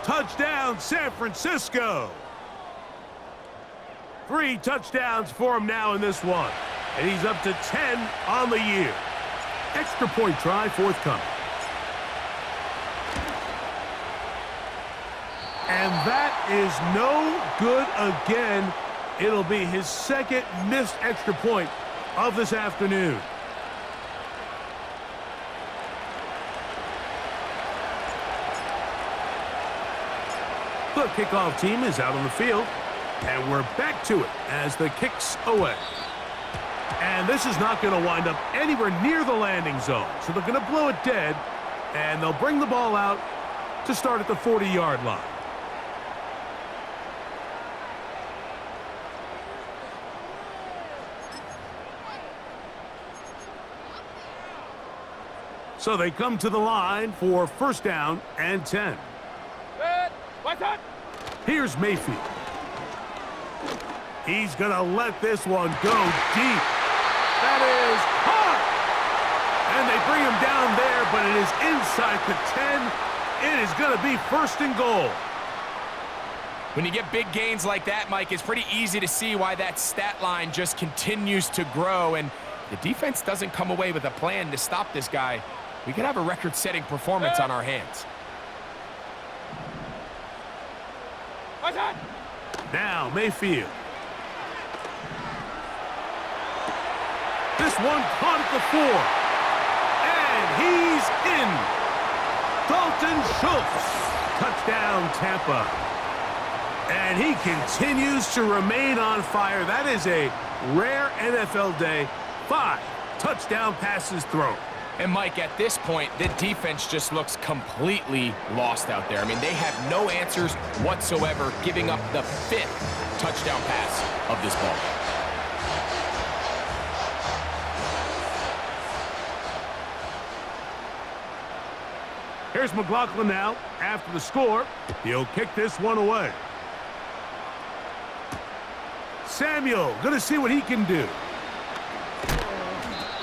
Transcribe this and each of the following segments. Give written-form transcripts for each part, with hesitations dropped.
Touchdown, San Francisco. 3 touchdowns for him now in this one. And he's up to 10 on the year. Extra point try forthcoming. And that is no good again. It'll be his second missed extra point of this afternoon. The kickoff team is out on the field. And we're back to it as the kick's away. And this is not going to wind up anywhere near the landing zone. So they're going to blow it dead. And they'll bring the ball out to start at the 40-yard line. So they come to the line for first down and 10. Here's Mayfield. He's going to let this one go deep. That is caught. And they bring him down there, but it is inside the 10. It is going to be first and goal. When you get big gains like that, Mike, it's pretty easy to see why that stat line just continues to grow. And the defense doesn't come away with a plan to stop this guy. We could have a record-setting performance on our hands. Now Mayfield. This one caught at the 4. And he's in. Dalton Schultz. Touchdown, Tampa. And he continues to remain on fire. That is a rare NFL day. 5 touchdown passes thrown. And, Mike, at this point, the defense just looks completely lost out there. I mean, they have no answers whatsoever, giving up the 5th touchdown pass of this ball game. Here's McLaughlin now after the score. He'll kick this one away. Samuel going to see what he can do.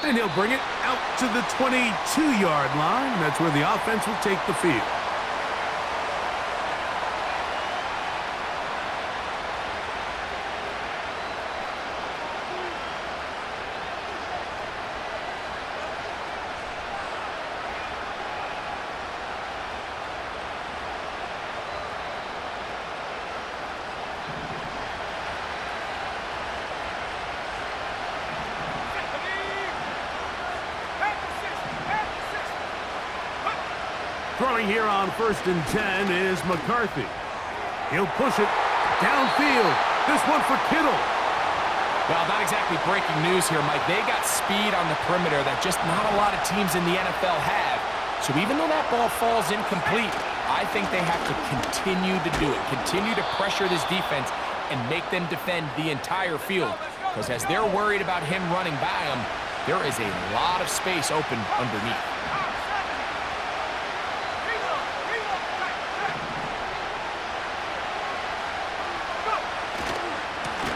And he'll bring it out to the 22-yard line. That's where the offense will take the field. Throwing here on first and 10 is McCarthy. He'll push it downfield. This one for Kittle. Well, not exactly breaking news here, Mike. They got speed on the perimeter that just not a lot of teams in the NFL have. So even though that ball falls incomplete, I think they have to continue to do it. Continue to pressure this defense and make them defend the entire field. Because as they're worried about him running by them, there is a lot of space open underneath.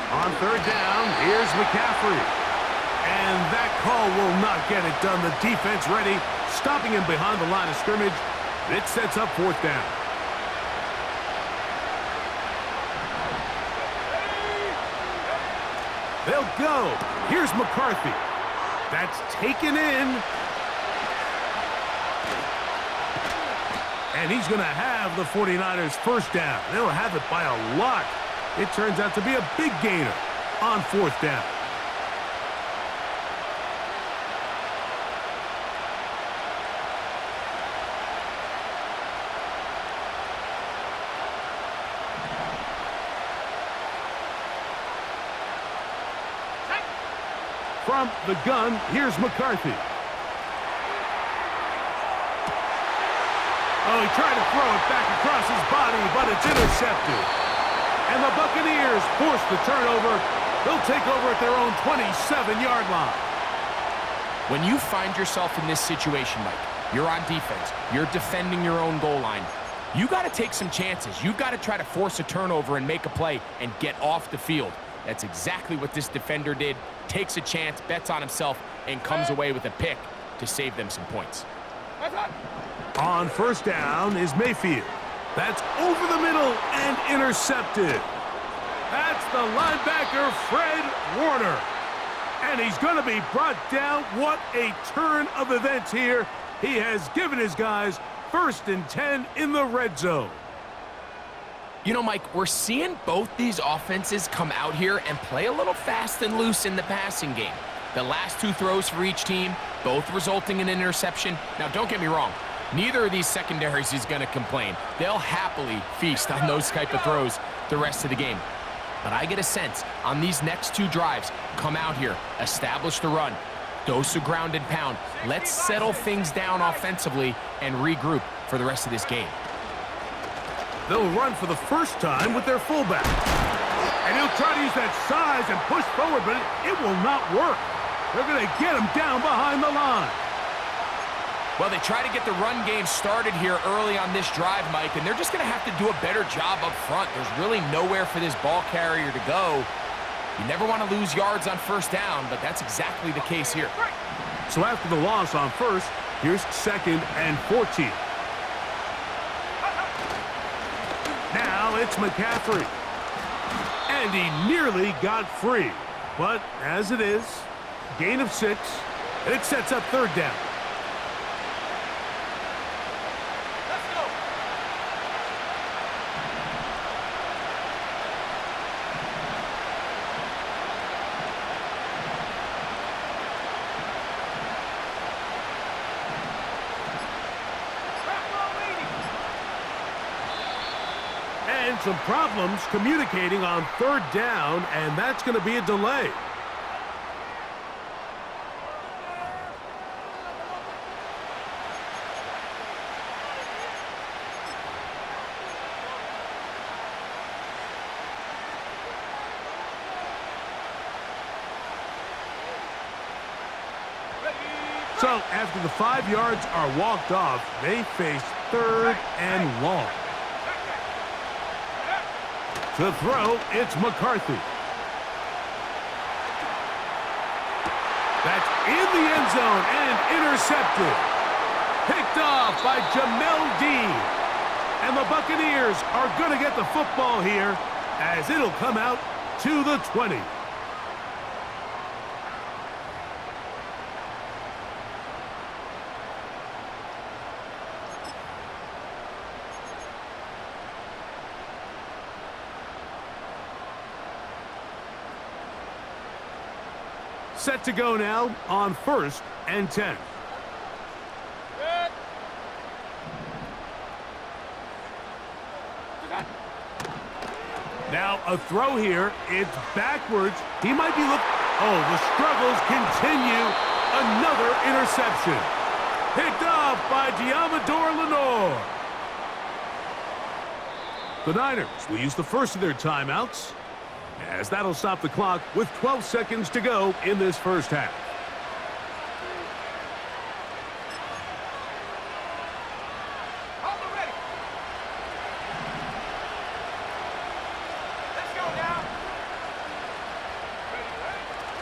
On third down, here's McCaffrey. And that call will not get it done. The defense ready, stopping him behind the line of scrimmage. It sets up fourth down. They'll go. Here's McCarthy. That's taken in. And he's going to have the 49ers first down. They'll have it by a lot. It turns out to be a big gainer on fourth down. From the gun, here's McCarthy. Oh, he tried to throw it back across his body, but it's intercepted. And the Buccaneers force the turnover. They'll take over at their own 27-yard line. When you find yourself in this situation, Mike, you're on defense, you're defending your own goal line, you got to take some chances. You've got to try to force a turnover and make a play and get off the field. That's exactly what this defender did. Takes a chance, bets on himself, and comes away with a pick to save them some points. On first down is Mayfield. That's over the middle and intercepted. That's the linebacker, Fred Warner. And he's going to be brought down. What a turn of events here. He has given his guys 1st and 10 in the red zone. You know, Mike, we're seeing both these offenses come out here and play a little fast and loose in the passing game. The last 2 throws for each team, both resulting in an interception. Now, don't get me wrong. Neither of these secondaries is going to complain. They'll happily feast on those type of throws the rest of the game. But I get a sense on these next 2 drives, come out here, establish the run, dose of ground and pound. Let's settle things down offensively and regroup for the rest of this game. They'll run for the first time with their fullback. And he'll try to use that size and push forward, but it will not work. They're going to get him down behind the line. Well, they try to get the run game started here early on this drive, Mike, and they're just going to have to do a better job up front. There's really nowhere for this ball carrier to go. You never want to lose yards on first down, but that's exactly the case here. So after the loss on first, here's 2nd and 14. Now it's McCaffrey. And he nearly got free. But as it is, gain of 6, and it sets up 3rd down. And some problems communicating on 3rd down, and that's going to be a delay. So after the 5 yards are walked off, they face 3rd and long. To throw, it's McCarthy. That's in the end zone and intercepted. Picked off by Jamel Dean. And the Buccaneers are going to get the football here as it'll come out to the 20. Set to go now on 1st and 10. Now a throw here. It's backwards. He might be looking. Oh, the struggles continue. Another interception. Picked off by Diamador Lenore. The Niners will use the first of their timeouts, as that'll stop the clock with 12 seconds to go in this first half. Ready. Let's go now.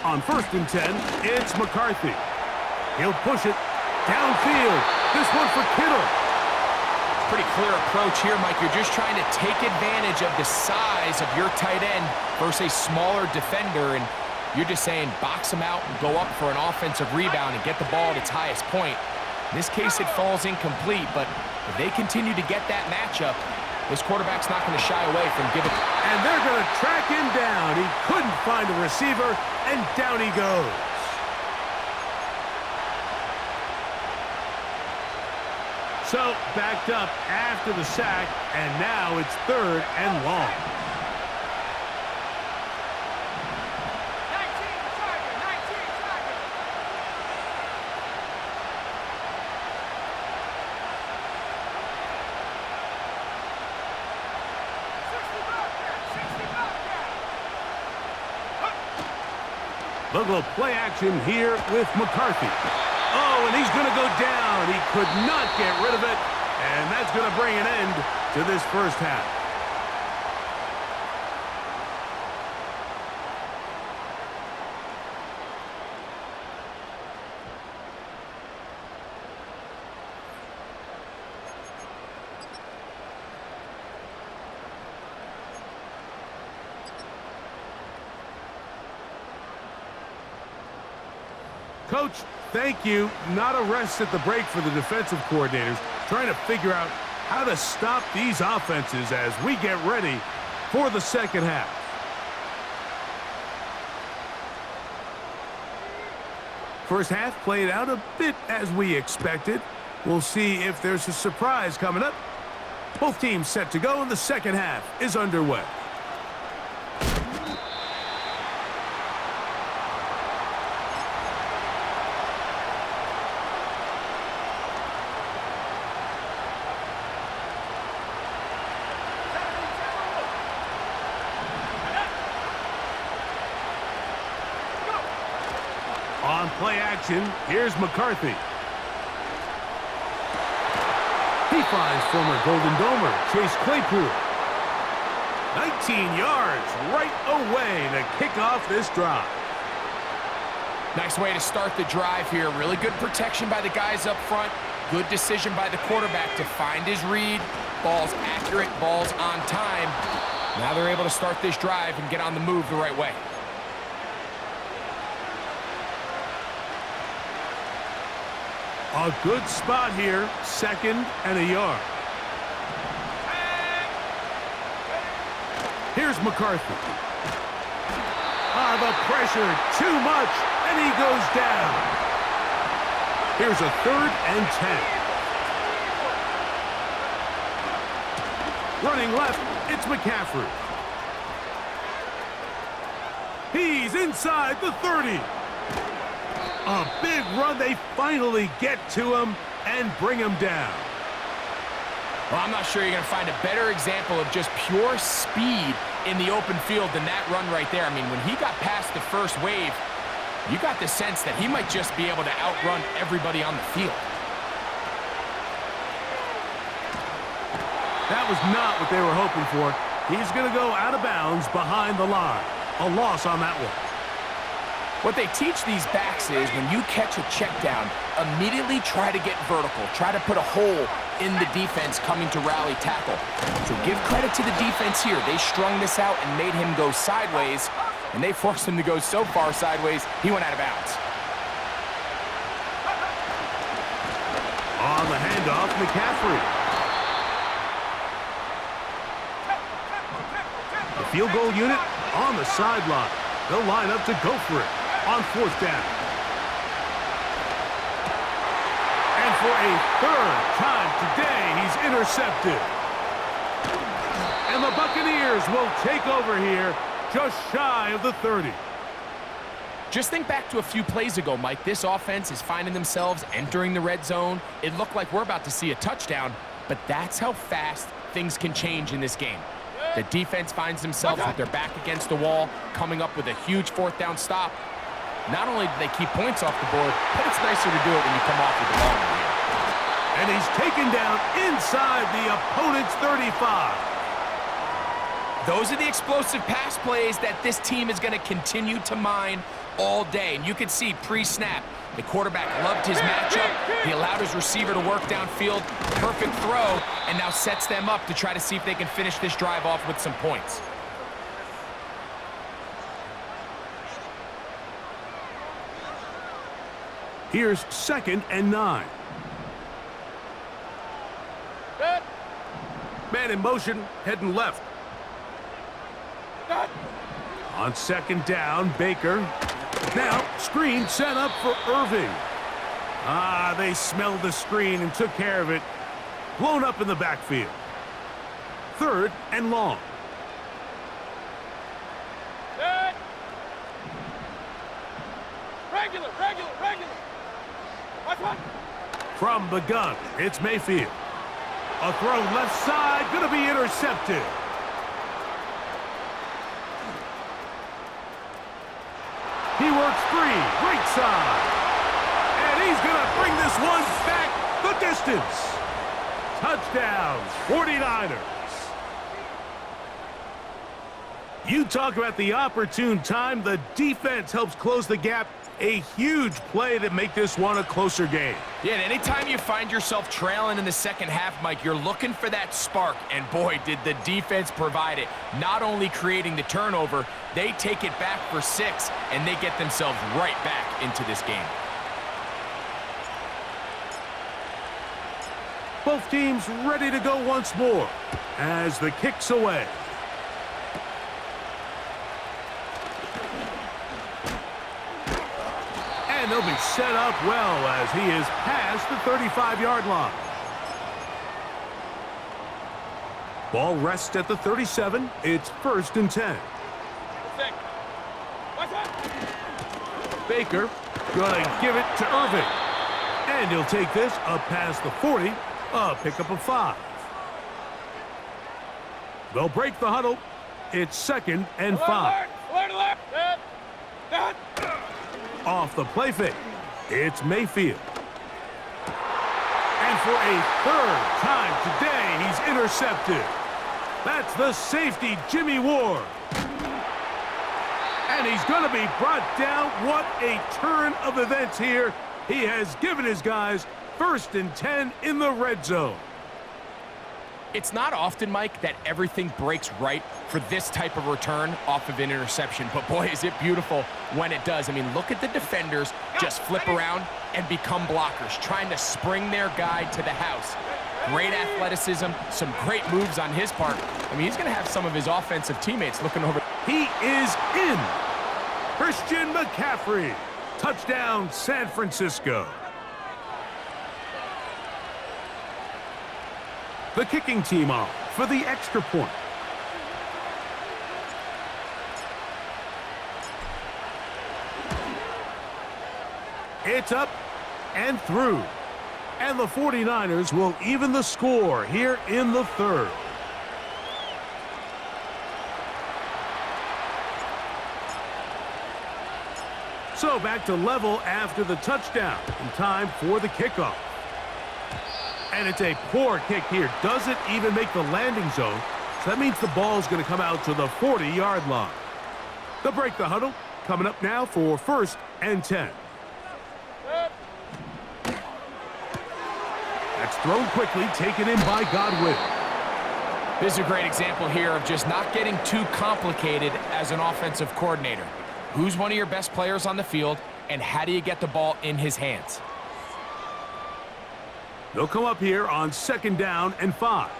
On 1st and 10, it's McCarthy. He'll push it downfield. This one for Kittle. Pretty clear approach here, Mike. You're just trying to take advantage of the size of your tight end versus a smaller defender, and you're just saying box him out and go up for an offensive rebound and get the ball at its highest point. In this case, it falls incomplete, but if they continue to get that matchup, this quarterback's not going to shy away from giving. And they're going to track him down. He couldn't find a receiver, and down he goes. So, backed up after the sack, and now it's 3rd and long. 19 target. Look at play action here with McCarthy. Oh, and he's going to go down. He could not get rid of it, and that's going to bring an end to this first half. Coach, thank you. Not a rest at the break for the defensive coordinators, trying to figure out how to stop these offenses as we get ready for the second half. First half played out a bit as we expected. We'll see if there's a surprise coming up. Both teams set to go, and the second half is underway. On play action, here's McCarthy. He finds former Golden Domer Chase Claypool. 19 yards right away to kick off this drive. Nice way to start the drive here. Really good protection by the guys up front. Good decision by the quarterback to find his read. Ball's accurate, ball's on time. Now they're able to start this drive and get on the move the right way. A good spot here, 2nd and a yard. Here's McCarthy. The pressure, too much, and he goes down. Here's a 3rd and 10. Running left, it's McCaffrey. He's inside the 30. A big run. They finally get to him and bring him down. Well, I'm not sure you're going to find a better example of just pure speed in the open field than that run right there. I mean, when he got past the first wave, you got the sense that he might just be able to outrun everybody on the field. That was not what they were hoping for. He's going to go out of bounds behind the line. A loss on that one. What they teach these backs is when you catch a check down, immediately try to get vertical. Try to put a hole in the defense coming to rally tackle. So give credit to the defense here. They strung this out and made him go sideways, and they forced him to go so far sideways, he went out of bounds. On the handoff, McCaffrey. The field goal unit on the sideline. They'll line up to go for it on 4th down. And for a 3rd time today, he's intercepted. And the Buccaneers will take over here just shy of the 30. Just think back to a few plays ago, Mike. This offense is finding themselves entering the red zone. It looked like we're about to see a touchdown, but that's how fast things can change in this game. The defense finds themselves with their back against the wall, coming up with a huge 4th down stop. Not only do they keep points off the board, but it's nicer to do it when you come off with the ball. And he's taken down inside the opponent's 35. Those are the explosive pass plays that this team is going to continue to mine all day. And you can see pre-snap, the quarterback loved his matchup. He allowed his receiver to work downfield. Perfect throw, and now sets them up to try to see if they can finish this drive off with some points. Here's 2nd and 9. Man in motion, heading left. On 2nd down, Baker. Now, screen set up for Irving. They smelled the screen and took care of it. Blown up in the backfield. 3rd and long. Regular. From the gun, it's Mayfield. A throw left side, going to be intercepted. He works free, right side. And he's going to bring this one back the distance. Touchdown, 49ers. You talk about the opportune time. The defense helps close the gap. A huge play to make this one a closer game. Yeah, and anytime you find yourself trailing in the second half, Mike, you're looking for that spark. And boy, did the defense provide it. Not only creating the turnover, they take it back for 6, and they get themselves right back into this game. Both teams ready to go once more as the kick's away. And they'll be set up well as he is past the 35-yard line. Ball rests at the 37. It's 1st and 10. Baker gonna give it to Irving. And he'll take this up past the 40, a pickup of 5. They'll break the huddle. It's 2nd and 5. Off the play fake, it's Mayfield. And for a 3rd time today, he's intercepted. That's the safety, Jimmy Ward. And he's going to be brought down. What a turn of events here. He has given his guys 1st and 10 in the red zone. It's not often, Mike, that everything breaks right for this type of return off of an interception. But, boy, is it beautiful when it does. I mean, look at the defenders just flip around and become blockers, trying to spring their guy to the house. Great athleticism, some great moves on his part. I mean, he's going to have some of his offensive teammates looking over. He is in. Christian McCaffrey. Touchdown, San Francisco. The kicking team off for the extra point. It's up and through. And the 49ers will even the score here in the 3rd. So back to level after the touchdown. And time for the kickoff. And it's a poor kick here. Doesn't even make the landing zone. So that means the ball's going to come out to the 40-yard line. They'll break the huddle. Coming up now for 1st and 10. That's thrown quickly, taken in by Godwin. This is a great example here of just not getting too complicated as an offensive coordinator. Who's one of your best players on the field, and how do you get the ball in his hands? They'll come up here on 2nd down and 5.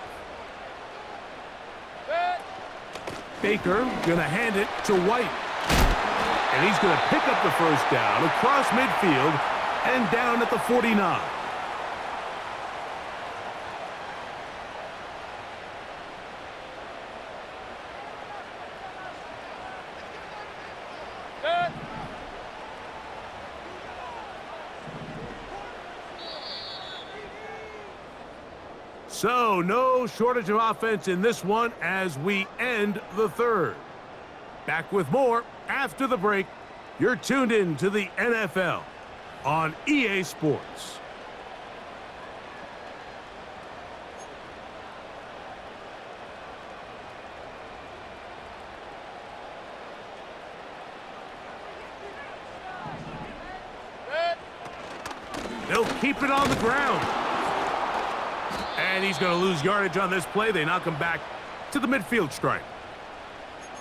Baker going to hand it to White. And he's going to pick up the 1st down across midfield and down at the 49. So, no shortage of offense in this one as we end the 3rd. Back with more after the break. You're tuned in to the NFL on EA Sports. They'll keep it on the ground. And he's going to lose yardage on this play. They knock him back to the midfield stripe.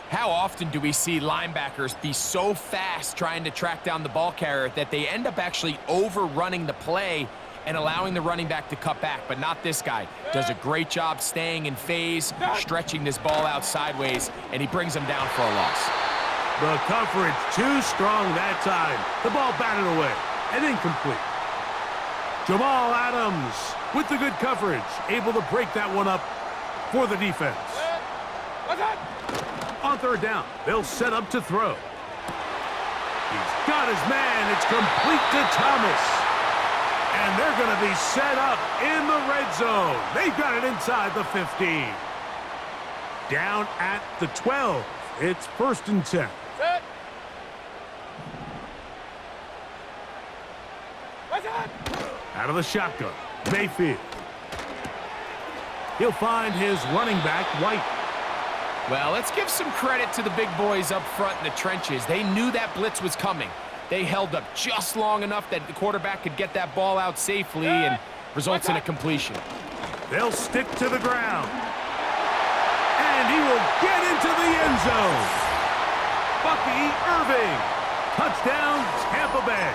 How often do we see linebackers be so fast trying to track down the ball carrier that they end up actually overrunning the play and allowing the running back to cut back? But not this guy. Does a great job staying in phase, stretching this ball out sideways, and he brings him down for a loss. The coverage too strong that time. The ball batted away and incomplete. Jamal Adams with the good coverage, able to break that one up for the defense. On 3rd down, they'll set up to throw. He's got his man. It's complete to Thomas. And they're going to be set up in the red zone. They've got it inside the 15. Down at the 12. It's 1st and 10. Out of the shotgun, Mayfield. He'll find his running back, White. Well, let's give some credit to the big boys up front in the trenches. They knew that blitz was coming. They held up just long enough that the quarterback could get that ball out safely and results in a completion. They'll stick to the ground. And he will get into the end zone. Bucky Irving. Touchdown, Tampa Bay.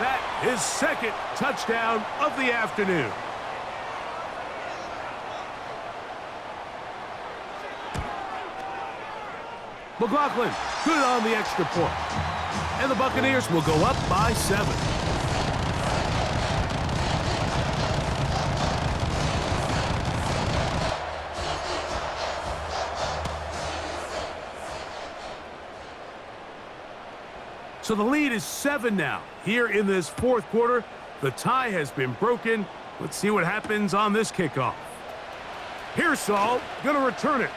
That is 2nd touchdown of the afternoon. McLaughlin, good on the extra point. And the Buccaneers will go up by 7. So the lead is 7 now. Here in this fourth quarter, the tie has been broken. Let's see what happens on this kickoff. Pearsall going to return it.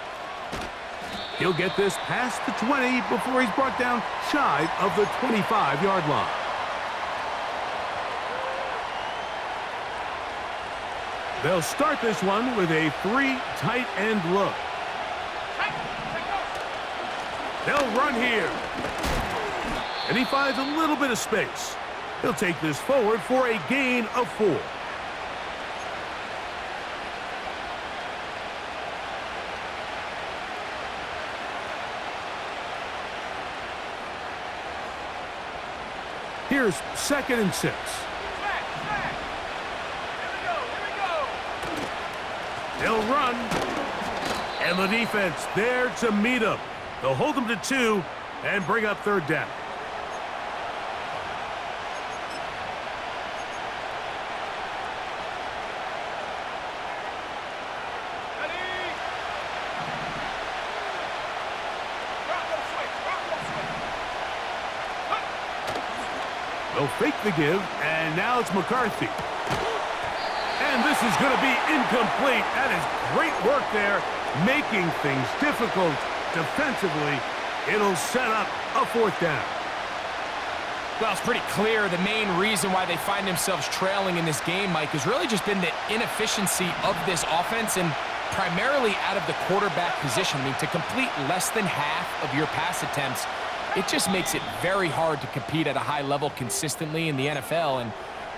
He'll get this past the 20 before he's brought down shy of the 25-yard line. They'll start this one with a 3 tight end look. They'll run here. And he finds a little bit of space. He'll take this forward for a gain of 4. Here's 2nd and 6. They'll run. And the defense there to meet him. They'll hold him to 2 and bring up 3rd down. They'll fake the give, and now it's McCarthy. And this is going to be incomplete. That is great work there, making things difficult defensively. It'll set up a 4th down. Well, it's pretty clear the main reason why they find themselves trailing in this game, Mike, has really just been the inefficiency of this offense and primarily out of the quarterback position. I mean, to complete less than half of your pass attempts, it just makes it very hard to compete at a high level consistently in the NFL. And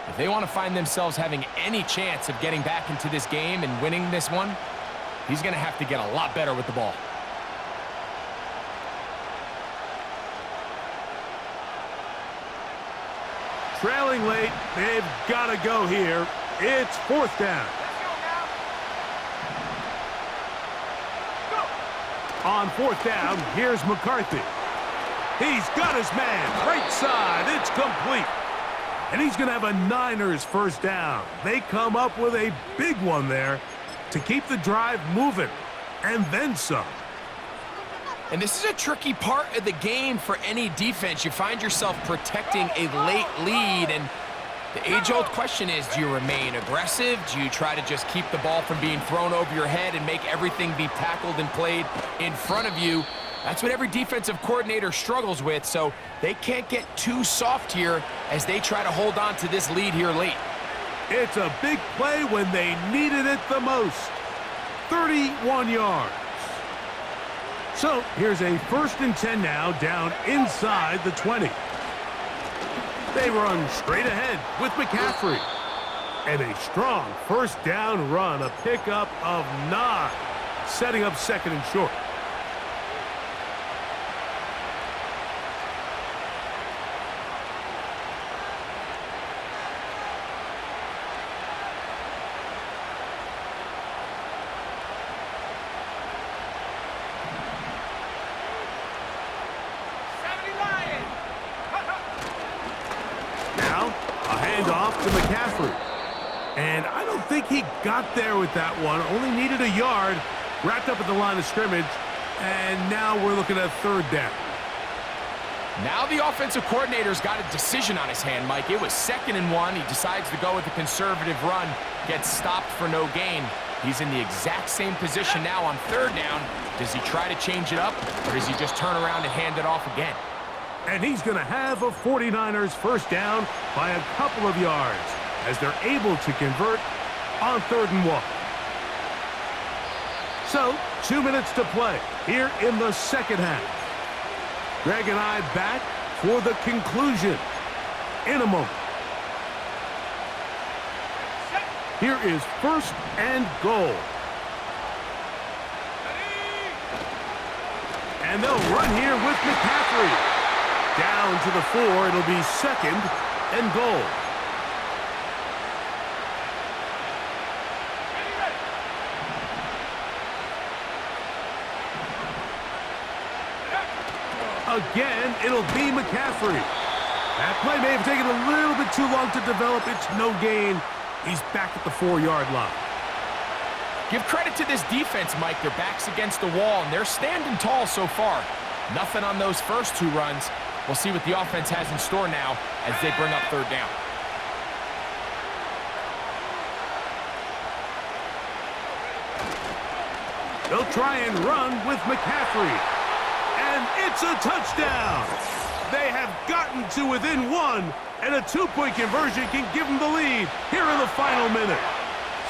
if they want to find themselves having any chance of getting back into this game and winning this one, he's going to have to get a lot better with the ball. Trailing late, they've got to go here. It's 4th down. On 4th down, here's McCarthy. He's got his man, right side, it's complete. And he's going to have a Niners 1st down. They come up with a big one there to keep the drive moving, and then some. And this is a tricky part of the game for any defense. You find yourself protecting a late lead, and the age-old question is, do you remain aggressive? Do you try to just keep the ball from being thrown over your head and make everything be tackled and played in front of you? That's what every defensive coordinator struggles with, so they can't get too soft here as they try to hold on to this lead here late. It's a big play when they needed it the most. 31 yards. So here's a 1st and 10 now, down inside the 20. They run straight ahead with McCaffrey. And a strong 1st down run, a pickup of 9, setting up 2nd and short. Off to McCaffrey. And I don't think he got there with that one. Only needed a yard. Wrapped up at the line of scrimmage. And now we're looking at 3rd down. Now the offensive coordinator's got a decision on his hand, Mike. It was 2nd and 1. He decides to go with a conservative run. Gets stopped for no gain. He's in the exact same position now on 3rd down. Does he try to change it up, or does he just turn around and hand it off again? And he's going to have a 49ers 1st down by a couple of yards as they're able to convert on 3rd and 1. So, 2 minutes to play here in the 2nd half. Greg and I back for the conclusion in a moment. Here is 1st and goal. And they'll run here with McCaffrey. Down to the 4, it'll be 2nd and goal. Again, it'll be McCaffrey. That play may have taken a little bit too long to develop. It's no gain. He's back at the 4-yard line. Give credit to this defense, Mike. Their back's against the wall, and they're standing tall so far. Nothing on those first 2 runs. We'll see what the offense has in store now as they bring up 3rd down. They'll try and run with McCaffrey. And it's a touchdown. They have gotten to within 1, and a 2-point conversion can give them the lead here in the final minute.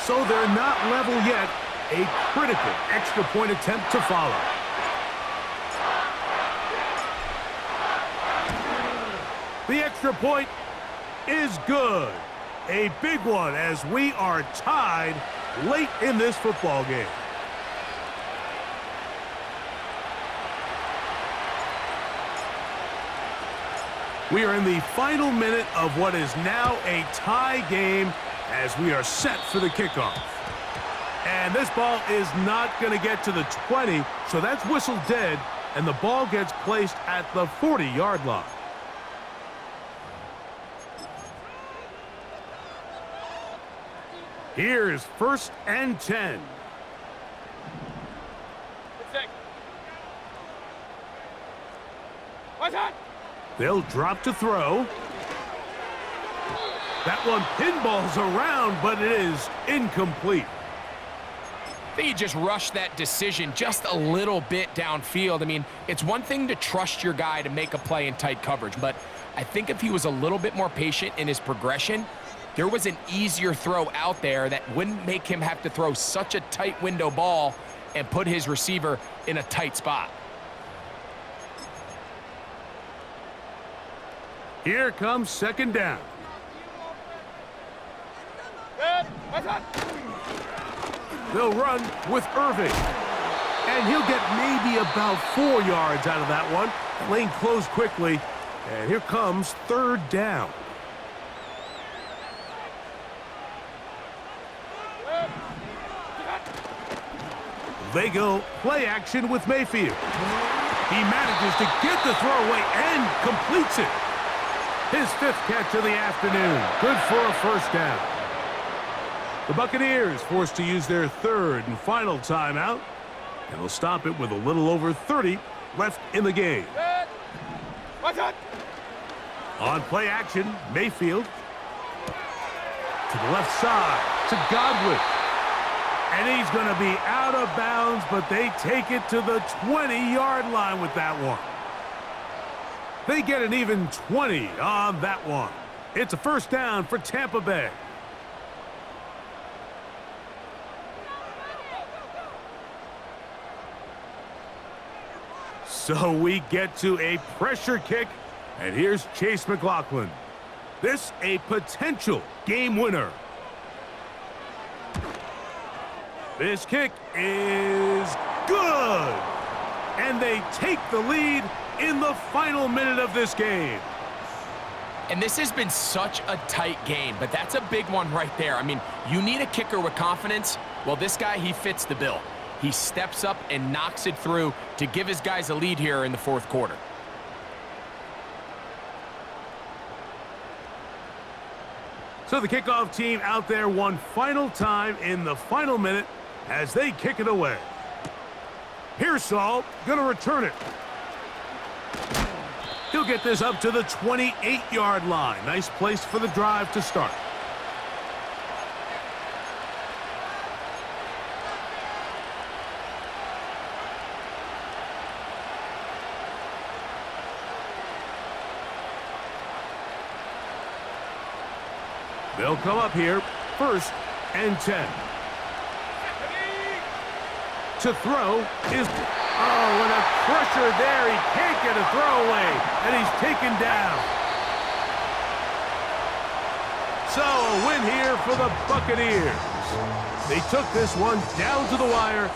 So they're not level yet. A critical extra point attempt to follow. The extra point is good. A big one as we are tied late in this football game. We are in the final minute of what is now a tie game as we are set for the kickoff. And this ball is not going to get to the 20, so that's whistled dead, and the ball gets placed at the 40-yard line. Here's 1st and 10. What's that? They'll drop to throw. That one pinballs around, but it is incomplete. I think he just rushed that decision just a little bit downfield. I mean, it's one thing to trust your guy to make a play in tight coverage, but I think if he was a little bit more patient in his progression, there was an easier throw out there that wouldn't make him have to throw such a tight window ball and put his receiver in a tight spot. Here comes 2nd down. They'll run with Irving. And he'll get maybe about 4 yards out of that one. The lane closed quickly. And here comes 3rd down. They go play action with Mayfield. He manages to get the throw away and completes it. His 5th catch of the afternoon. Good for a 1st down. The Buccaneers forced to use their 3rd and final timeout, and they'll stop it with a little over 30 left in the game. On play action, Mayfield to the left side to Godwin. And he's going to be out of bounds, but they take it to the 20-yard line with that one. They get an even 20 on that one. It's a 1st down for Tampa Bay. So we get to a pressure kick, and here's Chase McLaughlin. This a potential game winner. This kick is good. And they take the lead in the final minute of this game. And this has been such a tight game, but that's a big one right there. I mean, you need a kicker with confidence. Well, this guy, he fits the bill. He steps up and knocks it through to give his guys a lead here in the 4th quarter. So the kickoff team out there one final time in the final minute as they kick it away. Pearsall gonna return it. He'll get this up to the 28-yard line. Nice place for the drive to start. They'll come up here, 1st and 10. To throw is, oh, and a pressure there. He can't get a throwaway, and he's taken down. So a win here for the Buccaneers. They took this one down to the wire.